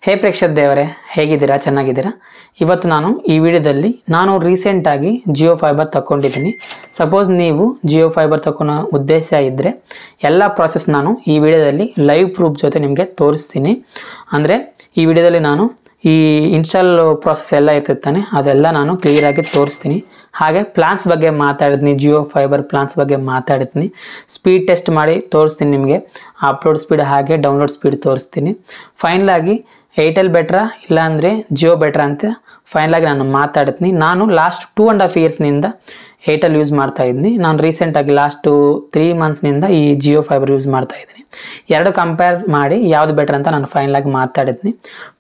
ಹೇ ಪ್ರೇಕ್ಷಕ ದೇವರೇ, ಹೇಗಿದ್ದೀರಾ? ಚೆನ್ನಾಗಿದ್ದೀರಾ? ಇವತ್ತು ನಾನು ಈ ವಿಡಿಯೋದಲ್ಲಿ ರೀಸೆಂಟಾಗಿ ಜಿಯೋ ಫೈಬರ್ ತಗೊಂಡಿದ್ದೀನಿ. ಸಪೋಸ್ ನೀವು ಜಿಯೋ ಫೈಬರ್ ತಗೊಳ್ಳೋ ಉದ್ದೇಶ ಇದ್ದರೆ ಎಲ್ಲ ಪ್ರಾಸೆಸ್ ನಾನು ಈ ವಿಡಿಯೋದಲ್ಲಿ ಲೈವ್ ಪ್ರೂಫ್ ಜೊತೆ ನಿಮಗೆ ತೋರಿಸ್ತೀನಿ. ಅಂದರೆ ಈ ವಿಡಿಯೋದಲ್ಲಿ ನಾನು ಈ ಇನ್ಸ್ಟಾಲ್ ಪ್ರಾಸೆಸ್ ಎಲ್ಲ ಇರ್ತಿರ್ತಾನೆ ಅದೆಲ್ಲ ನಾನು ಕ್ಲಿಯರಾಗಿ ತೋರಿಸ್ತೀನಿ. ಹಾಗೆ ಪ್ಲಾನ್ಸ್ ಬಗ್ಗೆ ಮಾತಾಡಿದ್ನಿ, ಜಿಯೋ ಫೈಬರ್ ಪ್ಲಾನ್ಸ್ ಬಗ್ಗೆ ಮಾತಾಡಿದ್ನಿ, ಸ್ಪೀಡ್ ಟೆಸ್ಟ್ ಮಾಡಿ ತೋರಿಸ್ತೀನಿ ನಿಮಗೆ. ಅಪ್ಲೋಡ್ ಸ್ಪೀಡ್ ಹಾಗೆ ಡೌನ್ಲೋಡ್ ಸ್ಪೀಡ್ ತೋರಿಸ್ತೀನಿ. ಫೈನಲಾಗಿ ಏರ್ಟೆಲ್ ಬೆಟ್ರಾ ಇಲ್ಲಾಂದರೆ ಜಿಯೋ ಬೆಟ್ರಾ ಅಂತ ಫೈನಲಾಗಿ ನಾನು ಮಾತಾಡ್ತೀನಿ. ನಾನು ಲಾಸ್ಟ್ 2.5 ಇಯರ್ಸ್ನಿಂದ ಏರ್ಟೆಲ್ ಯೂಸ್ ಮಾಡ್ತಾ ಇದ್ದೀನಿ. ನಾನು ರೀಸೆಂಟಾಗಿ ಲಾಸ್ಟು 3 ಮಂತ್ಸ್ನಿಂದ ಈ ಜಿಯೋ ಫೈಬರ್ ಯೂಸ್ ಮಾಡ್ತಾ ಇದ್ದೀನಿ. ಎರಡು ಕಂಪೇರ್ ಮಾಡಿ ಯಾವುದು ಬೆಟರ್ ಅಂತ ನಾನು ಫೈನಲಾಗಿ ಮಾತಾಡಿದ್ದೀನಿ.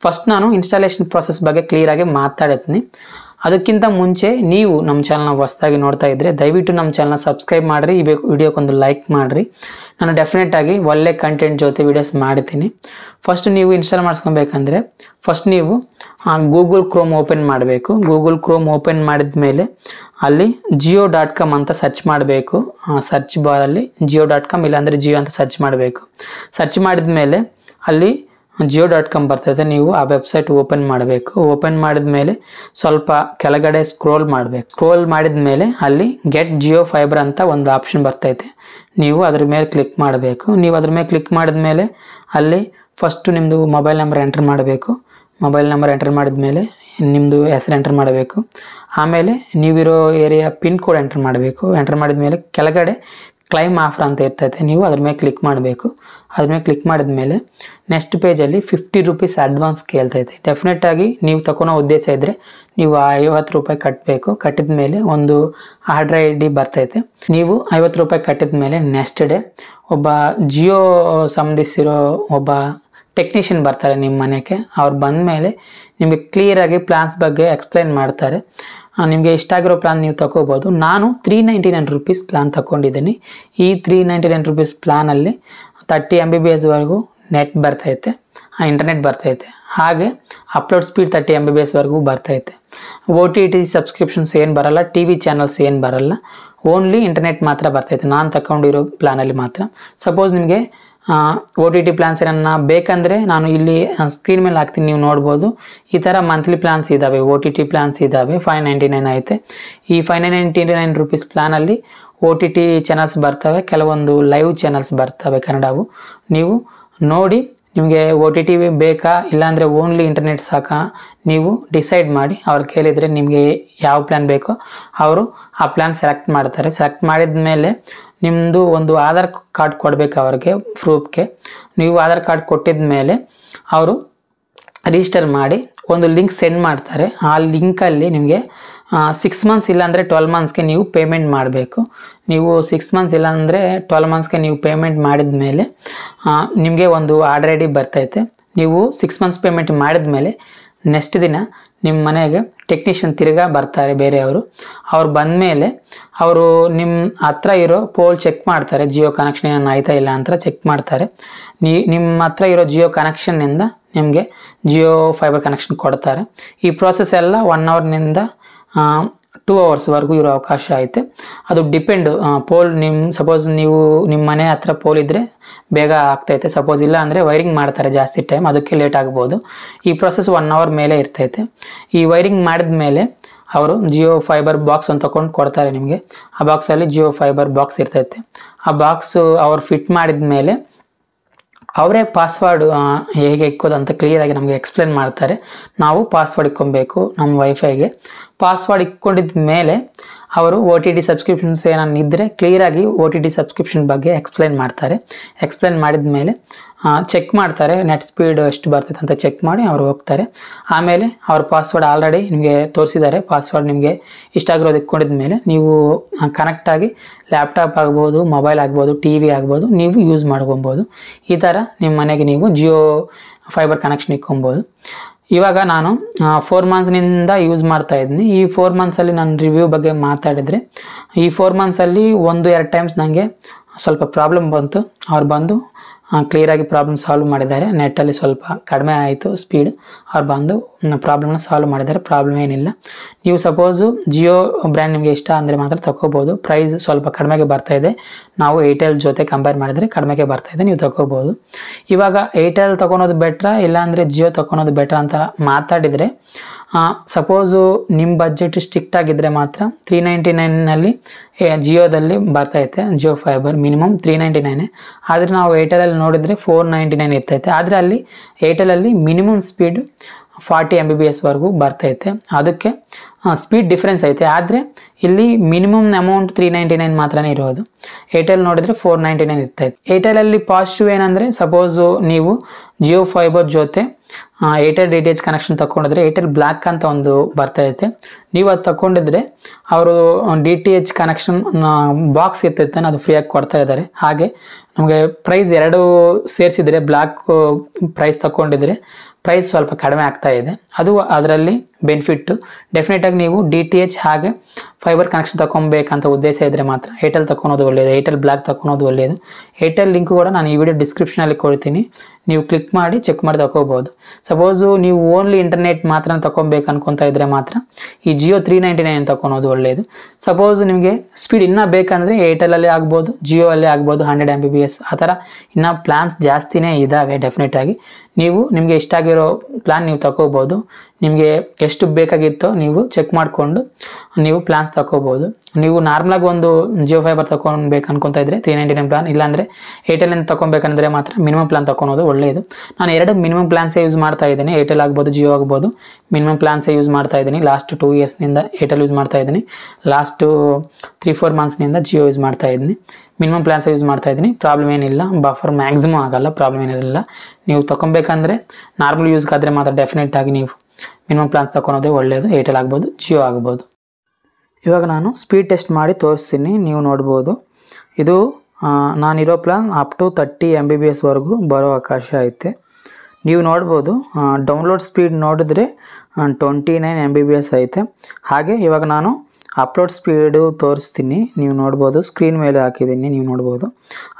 ಫಸ್ಟ್ ನಾನು ಇನ್ಸ್ಟಾಲೇಷನ್ ಪ್ರಾಸೆಸ್ ಬಗ್ಗೆ ಕ್ಲಿಯರಾಗಿ ಮಾತಾಡಿದ್ದೀನಿ. ಅದಕ್ಕಿಂತ ಮುಂಚೆ ನೀವು ನಮ್ಮ ಚಾನಲ್ನ ಹೊಸದಾಗಿ ನೋಡ್ತಾ ಇದ್ದರೆ ದಯವಿಟ್ಟು ನಮ್ಮ ಚಾನಲ್ನ ಸಬ್ಸ್ಕ್ರೈಬ್ ಮಾಡಿರಿ, ಈ ವಿಡಿಯೋಕ್ಕೊಂದು ಲೈಕ್ ಮಾಡಿರಿ. ನಾನು ಡೆಫಿನೆಟಾಗಿ ಒಳ್ಳೆ ಕಂಟೆಂಟ್ ಜೊತೆ ವೀಡಿಯೋಸ್ ಮಾಡ್ತೀನಿ. ಫಸ್ಟ್ ನೀವು ಇನ್ಸ್ಟಾಲ್ ಮಾಡಿಸ್ಕೊಬೇಕಂದ್ರೆ ಫಸ್ಟ್ ನೀವು ಗೂಗಲ್ ಕ್ರೋಮ್ ಓಪನ್ ಮಾಡಬೇಕು. ಗೂಗಲ್ ಕ್ರೋಮ್ ಓಪನ್ ಮಾಡಿದ ಮೇಲೆ ಅಲ್ಲಿ ಜಿಯೋ.com ಅಂತ ಸರ್ಚ್ ಮಾಡಬೇಕು. ಸರ್ಚ್ ಬಾರಲ್ಲಿ ಜಿಯೋ.com ಇಲ್ಲಾಂದರೆ ಜಿಯೋ ಅಂತ ಸರ್ಚ್ ಮಾಡಬೇಕು. ಸರ್ಚ್ ಮಾಡಿದ ಮೇಲೆ ಅಲ್ಲಿ ಜಿಯೋ.com ಬರ್ತದೆ. ನೀವು ಆ ವೆಬ್ಸೈಟ್ ಓಪನ್ ಮಾಡಬೇಕು. ಓಪನ್ ಮಾಡಿದ ಮೇಲೆ ಸ್ವಲ್ಪ ಕೆಳಗಡೆ ಸ್ಕ್ರೋಲ್ ಮಾಡಬೇಕು. ಸ್ಕ್ರೋಲ್ ಮಾಡಿದ ಮೇಲೆ ಅಲ್ಲಿ ಗೆಟ್ ಜಿಯೋ ಫೈಬರ್ ಅಂತ ಒಂದು ಆಪ್ಷನ್ ಬರ್ತೈತೆ. ನೀವು ಅದ್ರ ಮೇಲೆ ಕ್ಲಿಕ್ ಮಾಡಬೇಕು. ನೀವು ಅದ್ರ ಮೇಲೆ ಕ್ಲಿಕ್ ಮಾಡಿದ ಮೇಲೆ ಅಲ್ಲಿ ಫಸ್ಟು ನಿಮ್ಮದು ಮೊಬೈಲ್ ನಂಬರ್ ಎಂಟರ್ ಮಾಡಬೇಕು. ಮೊಬೈಲ್ ನಂಬರ್ ಎಂಟರ್ ಮಾಡಿದ ಮೇಲೆ ನಿಮ್ಮದು ಹೆಸರು ಎಂಟರ್ ಮಾಡಬೇಕು. ಆಮೇಲೆ ನೀವಿರೋ ಏರಿಯಾ ಪಿನ್ ಕೋಡ್ ಎಂಟರ್ ಮಾಡಬೇಕು. ಎಂಟರ್ ಮಾಡಿದ ಮೇಲೆ ಕೆಳಗಡೆ ಕ್ಲೈಮ್ ಆಫರ್ ಅಂತ ಇರ್ತೈತೆ, ನೀವು ಅದ್ರ ಮೇಲೆ ಕ್ಲಿಕ್ ಮಾಡಬೇಕು. ಅದ್ರ ಮೇಲೆ ಕ್ಲಿಕ್ ಮಾಡಿದ ಮೇಲೆ ನೆಕ್ಸ್ಟ್ ಪೇಜಲ್ಲಿ 50 ರೂಪೀಸ್ ಅಡ್ವಾನ್ಸ್ ಕೇಳ್ತೈತೆ. ಡೆಫಿನೆಟಾಗಿ ನೀವು ತಗೊಳ್ಳೋ ಉದ್ದೇಶ ಇದ್ದರೆ ನೀವು 50 ರೂಪಾಯಿ ಕಟ್ಟಬೇಕು. ಕಟ್ಟಿದ ಮೇಲೆ ಒಂದು ಆರ್ಡರ್ ID ಬರ್ತೈತೆ. ನೀವು 50 ರೂಪಾಯಿ ಕಟ್ಟಿದ ಮೇಲೆ ನೆಕ್ಸ್ಟ್ ಡೇ ಒಬ್ಬ ಜಿಯೋ ಸಂಬಂಧಿಸಿರೋ ಒಬ್ಬ ಟೆಕ್ನಿಷಿಯನ್ ಬರ್ತಾರೆ ನಿಮ್ಮ ಮನೆಗೆ. ಅವ್ರು ಬಂದ ಮೇಲೆ ನಿಮಗೆ ಕ್ಲಿಯರಾಗಿ ಪ್ಲಾನ್ಸ್ ಬಗ್ಗೆ ಎಕ್ಸ್ಪ್ಲೈನ್ ಮಾಡ್ತಾರೆ. ನಿಮಗೆ ಇಷ್ಟ ಆಗಿರೋ ಪ್ಲಾನ್ ನೀವು ತಗೋಬೋದು. ನಾನು 399 ರೂಪೀಸ್ ಪ್ಲಾನ್ ತಗೊಂಡಿದ್ದೀನಿ. ಈ 399 ರೂಪೀಸ್ ಪ್ಲಾನಲ್ಲಿ 30 MBPSವರೆಗೂ ನೆಟ್ ಬರ್ತೈತೆ, ಇಂಟರ್ನೆಟ್ ಬರ್ತೈತೆ. ಹಾಗೆ ಅಪ್ಲೋಡ್ ಸ್ಪೀಡ್ 30 MBPSವರೆಗೂ ಬರ್ತೈತೆ. OTT ಸಬ್ಸ್ಕ್ರಿಪ್ಷನ್ಸ್ ಏನು ಬರಲ್ಲ, TV ಚಾನಲ್ಸ್ ಏನು ಬರಲ್ಲ, ಓನ್ಲಿ ಇಂಟರ್ನೆಟ್ ಮಾತ್ರ ಬರ್ತೈತೆ ನಾನು ತಗೊಂಡಿರೋ ಪ್ಲಾನಲ್ಲಿ ಮಾತ್ರ. ಸಪೋಸ್ ನಿಮಗೆ OTT ಪ್ಲಾನ್ಸ್ ಏನನ್ನ ಬೇಕಂದರೆ ನಾನು ಇಲ್ಲಿ ಸ್ಕ್ರೀನ್ ಮೇಲೆ ಹಾಕ್ತೀನಿ, ನೀವು ನೋಡ್ಬೋದು. ಈ ಥರ ಮಂತ್ಲಿ ಪ್ಲಾನ್ಸ್ ಇದ್ದಾವೆ, OTT ಪ್ಲಾನ್ಸ್ ಇದ್ದಾವೆ. 599 ಐತೆ. ಈ 599 ರೂಪೀಸ್ ಪ್ಲಾನಲ್ಲಿ OTT ಚಾನಲ್ಸ್ ಬರ್ತವೆ, ಕೆಲವೊಂದು ಲೈವ್ ಚಾನಲ್ಸ್ ಬರ್ತವೆ ಕನ್ನಡವು. ನೀವು ನೋಡಿ ನಿಮಗೆ OTT ಬೇಕಾ ಇಲ್ಲಾಂದರೆ ಓನ್ಲಿ ಇಂಟರ್ನೆಟ್ ಸಾಕಾ ನೀವು ಡಿಸೈಡ್ ಮಾಡಿ. ಅವ್ರು ಕೇಳಿದರೆ ನಿಮಗೆ ಯಾವ ಪ್ಲ್ಯಾನ್ ಬೇಕೋ ಅವರು ಆ ಪ್ಲ್ಯಾನ್ ಸೆಲೆಕ್ಟ್ ಮಾಡ್ತಾರೆ. ಸೆಲೆಕ್ಟ್ ಮಾಡಿದ ಮೇಲೆ ನಿಮ್ಮದು ಒಂದು ಆಧಾರ್ ಕಾರ್ಡ್ ಕೊಡಬೇಕು ಅವ್ರಿಗೆ ಪ್ರೂಫ್ಗೆ. ನೀವು ಆಧಾರ್ ಕಾರ್ಡ್ ಕೊಟ್ಟಿದ ಮೇಲೆ ಅವರು ರಿಜಿಸ್ಟರ್ ಮಾಡಿ ಒಂದು ಲಿಂಕ್ ಸೆಂಡ್ ಮಾಡ್ತಾರೆ. ಆ ಲಿಂಕಲ್ಲಿ ನಿಮಗೆ 6 ಮಂತ್ಸ್ ಇಲ್ಲಾಂದರೆ 12 ಮಂತ್ಸ್ಗೆ ನೀವು ಪೇಮೆಂಟ್ ಮಾಡಬೇಕು. ನೀವು 6 ಮಂತ್ಸ್ ಇಲ್ಲಾಂದರೆ 12 ಮಂತ್ಸ್ಗೆ ನೀವು ಪೇಮೆಂಟ್ ಮಾಡಿದ ಮೇಲೆ ನಿಮಗೆ ಒಂದು ಆರ್ಡರ್ ID ಬರ್ತೈತೆ. ನೀವು 6 ಮಂತ್ಸ್ ಪೇಮೆಂಟ್ ಮಾಡಿದ ಮೇಲೆ ನೆಕ್ಸ್ಟ್ ದಿನ ನಿಮ್ಮ ಮನೆಗೆ ಟೆಕ್ನಿಷಿಯನ್ ತಿರ್ಗಾ ಬರ್ತಾರೆ ಬೇರೆಯವರು. ಅವ್ರು ಬಂದ ಮೇಲೆ ಅವರು ನಿಮ್ಮ ಹತ್ರ ಇರೋ ಪೋಲ್ ಚೆಕ್ ಮಾಡ್ತಾರೆ, ಜಿಯೋ ಕನೆಕ್ಷನ್ ಏನು ಆಯ್ತಾ ಇಲ್ಲ ಅಂತ ಚೆಕ್ ಮಾಡ್ತಾರೆ. ನಿಮ್ಮ ಹತ್ರ ಇರೋ ಜಿಯೋ ಕನೆಕ್ಷನ್ನಿಂದ ನಿಮಗೆ ಜಿಯೋ ಫೈಬರ್ ಕನೆಕ್ಷನ್ ಕೊಡ್ತಾರೆ. ಈ ಪ್ರೋಸೆಸ್ ಎಲ್ಲ 1 ಅವರ್ನಿಂದ 2 ಅವರ್ಸ್ವರೆಗೂ ಇರೋ ಅವಕಾಶ ಐತೆ. ಅದು ಡಿಪೆಂಡು ಪೋಲ್ ಸಪೋಸ್ ನೀವು ನಿಮ್ಮ ಮನೆ ಹತ್ರ ಪೋಲ್ ಇದ್ದರೆ ಬೇಗ ಆಗ್ತೈತೆ. ಸಪೋಸ್ ಇಲ್ಲ ಅಂದರೆ ವೈರಿಂಗ್ ಮಾಡ್ತಾರೆ ಜಾಸ್ತಿ ಟೈಮ್, ಅದಕ್ಕೆ ಲೇಟ್ ಆಗ್ಬೋದು. ಈ ಪ್ರೊಸೆಸ್ 1 ಅವರ್ ಮೇಲೆ ಇರ್ತೈತೆ. ಈ ವೈರಿಂಗ್ ಮಾಡಿದ ಮೇಲೆ ಅವರು ಜಿಯೋ ಫೈಬರ್ ಬಾಕ್ಸ್ ಅಂತ ತಗೊಂಡು ಕೊಡ್ತಾರೆ ನಿಮಗೆ. ಆ ಬಾಕ್ಸಲ್ಲಿ ಜಿಯೋ ಫೈಬರ್ ಬಾಕ್ಸ್ ಇರ್ತೈತೆ. ಆ ಬಾಕ್ಸು ಅವ್ರು ಫಿಟ್ ಮಾಡಿದ ಮೇಲೆ ಅವರೇ ಪಾಸ್ವರ್ಡ್ ಹೇಗೆ ಇಕ್ಕೋದಂತ ಕ್ಲಿಯರಾಗಿ ನಮಗೆ ಎಕ್ಸ್ಪ್ಲೇನ್ ಮಾಡ್ತಾರೆ. ನಾವು ಪಾಸ್ವರ್ಡ್ ಇಕ್ಕೊಬೇಕು ನಮ್ಮ ವೈಫೈಗೆ. ಪಾಸ್ವರ್ಡ್ ಇಕ್ಕೊಂಡಿದ ಮೇಲೆ ಅವರು OTT ಸಬ್ಸ್ಕ್ರಿಪ್ಷನ್ಸ್ ಏನಾರು ಇದ್ದರೆ ಕ್ಲಿಯರಾಗಿ OTT ಸಬ್ಸ್ಕ್ರಿಪ್ಷನ್ ಬಗ್ಗೆ ಎಕ್ಸ್ಪ್ಲೇನ್ ಮಾಡ್ತಾರೆ. ಎಕ್ಸ್ಪ್ಲೇನ್ ಮಾಡಿದ ಮೇಲೆ ಚೆಕ್ ಮಾಡ್ತಾರೆ, ನೆಟ್ ಸ್ಪೀಡ್ ಎಷ್ಟು ಬರ್ತೈತೆ ಅಂತ ಚೆಕ್ ಮಾಡಿ ಅವರು ಹೋಗ್ತಾರೆ. ಆಮೇಲೆ ಅವ್ರ ಪಾಸ್ವರ್ಡ್ ಆಲ್ರೆಡಿ ನಿಮಗೆ ತೋರಿಸಿದ್ದಾರೆ. ಪಾಸ್ವರ್ಡ್ ನಿಮಗೆ ಇಷ್ಟ ಆಗಿರೋದು ಇಟ್ಕೊಂಡಿದ ಮೇಲೆ ನೀವು ಕನೆಕ್ಟಾಗಿ ಲ್ಯಾಪ್ಟಾಪ್ ಆಗ್ಬೋದು, ಮೊಬೈಲ್ ಆಗ್ಬೋದು, TV ಆಗ್ಬೋದು, ನೀವು ಯೂಸ್ ಮಾಡ್ಕೊಬೋದು. ಈ ಥರ ನಿಮ್ಮ ಮನೆಗೆ ನೀವು ಜಿಯೋ ಫೈಬರ್ ಕನೆಕ್ಷನ್ ಇಕ್ಕೊಬೋದು. ಇವಾಗ ನಾನು 4 ಮಂತ್ಸ್ನಿಂದ ಯೂಸ್ ಮಾಡ್ತಾ ಇದ್ದೀನಿ. ಈ 4 ಮಂತ್ಸಲ್ಲಿ ನಾನು ರಿವ್ಯೂ ಬಗ್ಗೆ ಮಾತಾಡಿದರೆ ಈ 4 ಮಂತ್ಸಲ್ಲಿ 1-2 ಟೈಮ್ಸ್ ನನಗೆ ಸ್ವಲ್ಪ ಪ್ರಾಬ್ಲಮ್ ಬಂತು. ಅವ್ರು ಬಂದು ಕ್ಲಿಯರಾಗಿ ಪ್ರಾಬ್ಲಮ್ ಸಾಲ್ವ್ ಮಾಡಿದ್ದಾರೆ. ನೆಟ್ಟಲ್ಲಿ ಸ್ವಲ್ಪ ಕಡಿಮೆ ಆಯಿತು ಸ್ಪೀಡ್, ಅವ್ರು ಬಂದು ಪ್ರಾಬ್ಲಮ್ನ ಸಾಲ್ವ್ ಮಾಡಿದ್ದಾರೆ. ಪ್ರಾಬ್ಲಮ್ ಏನಿಲ್ಲ. ನೀವು ಸಪೋಸು ಜಿಯೋ ಬ್ರ್ಯಾಂಡ್ ನಿಮಗೆ ಇಷ್ಟ ಅಂದರೆ ಮಾತ್ರ ತಗೋಬೋದು. ಪ್ರೈಸ್ ಸ್ವಲ್ಪ ಕಡಿಮೆಗೆ ಬರ್ತಾಯಿದೆ. ನಾವು ಏರ್ಟೆಲ್ ಜೊತೆ ಕಂಪೇರ್ ಮಾಡಿದರೆ ಕಡಿಮೆಗೆ ಬರ್ತಾಯಿದೆ, ನೀವು ತಗೋಬೋದು. ಇವಾಗ ಏರ್ಟೆಲ್ ತೊಗೊಳೋದು ಬೆಟ್ರಾ ಇಲ್ಲಾಂದರೆ ಜಿಯೋ ತೊಗೊಳೋದು ಬೆಟ್ರಾ ಅಂತ ಮಾತಾಡಿದರೆ, ಸಪೋಸು ನಿಮ್ಮ ಬಜೆಟ್ ಸ್ಟ್ರಿಕ್ಟ್ ಆಗಿದ್ದರೆ ಮಾತ್ರ 399ನಲ್ಲಿ ಜಿಯೋದಲ್ಲಿ ಬರ್ತೈತೆ. Jio fibre minimum 399. ಆದರೆ ನಾವು ಏರ್ಟೆಲಲ್ಲಿ ನೋಡಿದರೆ 499 ಇರ್ತೈತೆ. ಆದರೆ ಅಲ್ಲಿ ಏರ್ಟೆಲಲ್ಲಿ ಮಿನಿಮಮ್ ಸ್ಪೀಡ್ 40 Mbps ವರೆಗೂ ಬರ್ತೈತೆ. ಅದಕ್ಕೆ ಸ್ಪೀಡ್ ಡಿಫ್ರೆನ್ಸ್ ಐತೆ. ಆದರೆ ಇಲ್ಲಿ ಮಿನಿಮಮ್ ಅಮೌಂಟ್ 399 ಮಾತ್ರನೇ ಇರೋದು. ಏರ್ಟೆಲ್ ನೋಡಿದರೆ 499 ಇರ್ತೈತೆ. ಏರ್ಟೆಲಲ್ಲಿ ಪಾಸಿಟಿವ್ ಏನಂದರೆ, ಸಪೋಸು ನೀವು ಜಿಯೋ ಫೈಬರ್ ಜೊತೆ ಏರ್ಟೆಲ್ DTH ಕನೆಕ್ಷನ್ ತಗೊಂಡಿದ್ರೆ ಏರ್ಟೆಲ್ ಬ್ಲ್ಯಾಕ್ ಅಂತ ಒಂದು ಬರ್ತೈತೆ. ನೀವು ಅದು ತಗೊಂಡಿದ್ರೆ ಅವರು DTH ಕನೆಕ್ಷನ್ ಬಾಕ್ಸ್ ಇರ್ತೈತೆ, ಅದು ಫ್ರೀಯಾಗಿ ಕೊಡ್ತಾ ಇದ್ದಾರೆ. ಹಾಗೆ ನಮಗೆ ಪ್ರೈಸ್ ಎರಡು ಸೇರಿಸಿದರೆ ಬ್ಲ್ಯಾಕ್ ಪ್ರೈಸ್ ತಗೊಂಡಿದ್ರೆ ಪ್ರೈಸ್ ಸ್ವಲ್ಪ ಕಡಿಮೆ ಆಗ್ತಾ ಇದೆ. ಅದು ಅದರಲ್ಲಿ ಬೆನಿಫಿಟ್ಟು. ಡೆಫಿನೆಟಾಗಿ ನೀವು DTH ಹಾಗೆ ಫೈಬರ್ ಕನೆಕ್ಷನ್ ತಗೊಬೇಕಂತ ಉದ್ದೇಶ ಇದ್ದರೆ ಮಾತ್ರ ಏರ್ಟೆಲ್ ತಗೊಳೋದು ಒಳ್ಳೆಯದು. ಏರ್ಟೆಲ್ ಬ್ಲ್ಯಾಕ್ ತಗೊಳೋದು ಒಳ್ಳೆಯದು. ಏರ್ಟೆಲ್ ಲಿಂಕ್ ಕೂಡ ನಾನು ಈ ವಿಡಿಯೋ ಡಿಸ್ಕ್ರಿಪ್ಷನಲ್ಲಿ ಕೊಡ್ತೀನಿ, ನೀವು ಕ್ಲಿಕ್ ಮಾಡಿ ಚೆಕ್ ಮಾಡಿ ತಗೋಬೋದು. ಸಪೋಸು ನೀವು ಓನ್ಲಿ ಇಂಟರ್ನೆಟ್ ಮಾತ್ರ ತಗೊಬೇಕು ಅನ್ಕೊತಾ ಇದ್ದರೆ ಮಾತ್ರ ಈ ಜಿಯೋ 399 ತಗೊಳೋದು ಒಳ್ಳೆಯದು. ಸಪೋಸ್ ನಿಮಗೆ ಸ್ಪೀಡ್ ಇನ್ನೂ ಬೇಕಂದರೆ ಏರ್ಟೆಲಲ್ಲಿ ಆಗ್ಬೋದು, ಜಿಯೋ ಅಲ್ಲೇ ಆಗ್ಬೋದು 100 Mbps. ಆ ಥರ ಇನ್ನೂ ಪ್ಲ್ಯಾನ್ಸ್ ಜಾಸ್ತಿನೇ ಇದ್ದಾವೆ. ಡೆಫಿನೆಟಾಗಿ ನೀವು ನಿಮಗೆ ಇಷ್ಟ ಆಗಿರೋ ಪ್ಲ್ಯಾನ್ ನೀವು ತಗೋಬೋದು. ನಿಮಗೆ ಎಷ್ಟು ಬೇಕಾಗಿತ್ತೋ ನೀವು ಚೆಕ್ ಮಾಡಿಕೊಂಡು ನೀವು ಪ್ಲ್ಯಾನ್ಸ್ ತಗೋಬೋದು. ನೀವು ನಾರ್ಮಲಾಗಿ ಒಂದು ಜಿಯೋ ಫೈಬರ್ ತಗೊಬೇಕು ಅನ್ಕೊತಾ ಇದ್ದರೆ 399 ಪ್ಲಾನ್, ಇಲ್ಲಾಂದರೆ ಏರ್ಟೆಲಿಂದ ತಗೊಬೇಕಂದ್ರೆ ಮಾತ್ರ ಮಿನಿಮಮ್ ಪ್ಲಾನ್ ತಗೊಳೋದು ಒಳ್ಳೆಯದು. ನಾನು ಎರಡು ಮಿನಿಮಮ್ ಪ್ಲಾನ್ಸೇ ಯೂಸ್ ಮಾಡ್ತಾ ಇದ್ದೀನಿ. ಏರ್ಟೆಲ್ ಆಗ್ಬೋದು, ಜಿಯೋ ಆಗ್ಬೋದು, ಮಿನಿಮಮ್ ಪ್ಲಾನ್ಸೇ ಯೂಸ್ ಮಾಡ್ತಾ ಇದ್ದೀನಿ. ಲಾಸ್ಟ್ 2 ಇಯರ್ಸ್ನಿಂದ ಏರ್ಟೆಲ್ ಯೂಸ್ ಮಾಡ್ತಾ ಇದ್ದೀನಿ. ಲಾಸ್ಟು 3-4 ಮಂತ್ಸ್ನಿಂದ ಜಿಯೋ ಯೂಸ್ ಮಾಡ್ತಾ ಇದ್ದೀನಿ. ಮಿನಿಮಮ್ ಪ್ಲಾನ್ಸೇ ಯೂಸ್ ಮಾಡ್ತಾ ಇದ್ದೀನಿ. ಪ್ರಾಬ್ಲಮ್ ಏನಿಲ್ಲ. ಬಫರ್ ಮ್ಯಾಕ್ಸಿಮಮ್ ಆಗಲ್ಲ, ಪ್ರಾಬ್ಲಮ್ ಏನಿರಲ್ಲ. ನೀವು ತಗೊಬೇಕಂದ್ರೆ ನಾರ್ಮಲ್ ಯೂಸ್ಗಾದರೆ ಮಾತ್ರ ಡೆಫಿನೆಟಾಗಿ ನೀವು ಮಿನಿಮಮ್ ಪ್ಲಾನ್ಸ್ ತಗೊಳೋದೇ ಒಳ್ಳೆಯದು. ಏರ್ಟೆಲ್ ಆಗ್ಬೋದು, ಜಿಯೋ ಆಗ್ಬೋದು. ಇವಾಗ ನಾನು ಸ್ಪೀಡ್ ಟೆಸ್ಟ್ ಮಾಡಿ ತೋರಿಸ್ತೀನಿ, ನೀವು ನೋಡ್ಬೋದು. ಇದು ನಾನಿರೋ ಪ್ಲಾನ್ ಅಪ್ ಟು 30 Mbps ವರೆಗೂ ಬರೋ ಅವಕಾಶ ಐತೆ. ನೀವು ನೋಡ್ಬೋದು. ಡೌನ್ಲೋಡ್ ಸ್ಪೀಡ್ ನೋಡಿದ್ರೆ 29 Mbps ಐತೆ. ಹಾಗೆ ಇವಾಗ ನಾನು ಅಪ್ಲೋಡ್ ಸ್ಪೀಡು ತೋರಿಸ್ತೀನಿ, ನೀವು ನೋಡ್ಬೋದು. ಸ್ಕ್ರೀನ್ ಮೇಲೆ ಹಾಕಿದ್ದೀನಿ, ನೀವು ನೋಡ್ಬೋದು.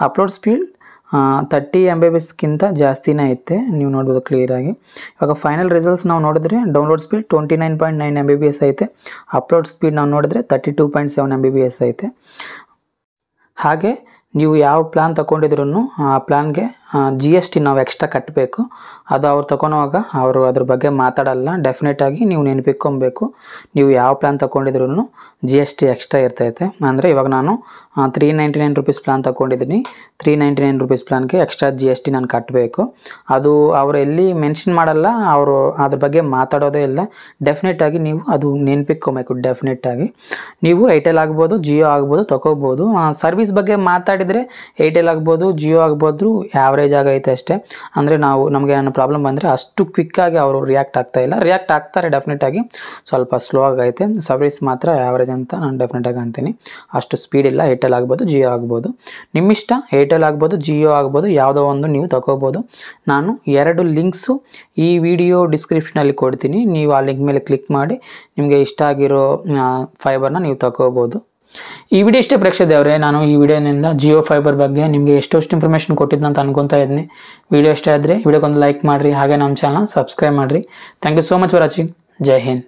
ಅಪ್ಲೋಡ್ ಸ್ಪೀಡ್ 30 Mbpsಗಿಂತ ಜಾಸ್ತಿನೇ ಐತೆ, ನೀವು ನೋಡ್ಬೋದು ಕ್ಲಿಯರಾಗಿ. ಇವಾಗ ಫೈನಲ್ ರಿಸಲ್ಟ್ಸ್ ನಾವು ನೋಡಿದ್ರೆ ಡೌನ್ಲೋಡ್ ಸ್ಪೀಡ್ 29.9 Mbps ಐತೆ. ಅಪ್ಲೋಡ್ ಸ್ಪೀಡ್ ನಾವು ನೋಡಿದ್ರೆ 32.7 Mbps ಐತೆ. ಹಾಗೆ ನೀವು ಯಾವ ಪ್ಲಾನ್ ತಗೊಂಡಿದ್ರು ಆ ಪ್ಲಾನ್ಗೆ GST ನಾವು ಎಕ್ಸ್ಟ್ರಾ ಕಟ್ಟಬೇಕು. ಅದು ಅವ್ರು ತಗೊಳುವಾಗ ಅವರು ಅದ್ರ ಬಗ್ಗೆ ಮಾತಾಡಲ್ಲ. ಡೆಫಿನೆಟಾಗಿ ನೀವು ನೆನಪಿಟ್ಕೊಬೇಕು. ನೀವು ಯಾವ ಪ್ಲಾನ್ ತಗೊಂಡಿದ್ರು GST ಎಕ್ಸ್ಟ್ರಾ ಇರ್ತೈತೆ. ಅಂದರೆ ಇವಾಗ ನಾನು 399 ರುಪೀಸ್ ಪ್ಲಾನ್ ತಗೊಂಡಿದ್ದೀನಿ. 399 ರುಪೀಸ್ ಪ್ಲಾನ್ಗೆ ಎಕ್ಸ್ಟ್ರಾ GST ನಾನು ಕಟ್ಟಬೇಕು. ಅದು ಅವರು ಎಲ್ಲಿ ಮೆನ್ಷನ್ ಮಾಡಲ್ಲ, ಅವರು ಅದ್ರ ಬಗ್ಗೆ ಮಾತಾಡೋದೇ ಇಲ್ಲ. ಡೆಫಿನೆಟಾಗಿ ನೀವು ಅದು ನೆನಪಿಟ್ಕೊಬೇಕು. ಡೆಫಿನೆಟಾಗಿ ನೀವು ಏರ್ಟೆಲ್ ಆಗ್ಬೋದು, ಜಿಯೋ ಆಗ್ಬೋದು ತಗೋಬೋದು. ಸರ್ವಿಸ್ ಬಗ್ಗೆ ಮಾತಾಡಿದರೆ ಏರ್ಟೆಲ್ ಆಗ್ಬೋದು, ಜಿಯೋ ಆಗ್ಬೋದು ಆವ್ರೇಜ್ ಆಗೈತೆ ಅಷ್ಟೇ. ಅಂದರೆ ನಮಗೆ ಏನೋ ಪ್ರಾಬ್ಲಮ್ ಬಂದರೆ ಅಷ್ಟು ಕ್ವಿಕ್ಕಾಗಿ ಅವರು ರಿಯಾಕ್ಟ್ ಆಗ್ತಾ ಇಲ್ಲ. ರಿಯಾಕ್ಟ್ ಆಗ್ತಾರೆ ಡೆಫಿನೆಟಾಗಿ, ಸ್ವಲ್ಪ ಸ್ಲೋ ಆಗೈತೆ. ಸರ್ವಿಸ್ ಮಾತ್ರ ಆವ್ರೇಜ್ ಅಂತ ನಾನು ಡೆಫಿನೆಟಾಗಿ ಅಂತೀನಿ. ಅಷ್ಟು ಸ್ಪೀಡ್ ಇಲ್ಲ. ಏರ್ಟೆಲ್ ಆಗ್ಬೋದು, ಜಿಯೋ ಆಗ್ಬೋದು, ನಿಮ್ಮಿಷ್ಟ. ಏರ್ಟೆಲ್ ಆಗ್ಬೋದು, ಜಿಯೋ ಆಗ್ಬೋದು, ಯಾವುದೋ ಒಂದು ನೀವು ತಗೋಬೋದು. ನಾನು 2 ಲಿಂಕ್ಸು ಈ ವಿಡಿಯೋ ಡಿಸ್ಕ್ರಿಪ್ಷನಲ್ಲಿ ಕೊಡ್ತೀನಿ. ನೀವು ಆ ಲಿಂಕ್ ಮೇಲೆ ಕ್ಲಿಕ್ ಮಾಡಿ ನಿಮಗೆ ಇಷ್ಟ ಆಗಿರೋ ಫೈಬರ್ನ ನೀವು ತಗೋಬೋದು. ಈ ವಿಡಿಯೋ ಇಷ್ಟೇ ಪ್ರೇಕ್ಷಕರೇ. ನಾನು ಈ ವಿಡಿಯೋನಿಂದ ಜಿಯೋ ಫೈಬರ್ ಬಗ್ಗೆ ನಿಮಗೆ ಎಷ್ಟು ಇನ್ಫಾರ್ಮೇಷನ್ ಕೊಟ್ಟಿದ್ದೆ ಅಂತ ಅನ್ಕೊತಾ ಇದ್ದೀನಿ. ವಿಡಿಯೋ ಇಷ್ಟ ಆದರೆ ವಿಡಿಯೋಗೊಂದು ಲೈಕ್ ಮಾಡಿರಿ, ಹಾಗೆ ನಮ್ಮ ಚಾನಲ್ ಸಬ್ಸ್ಕ್ರೈಬ್ ಮಾಡಿರಿ. Thank you so much for watching. Jai Hind.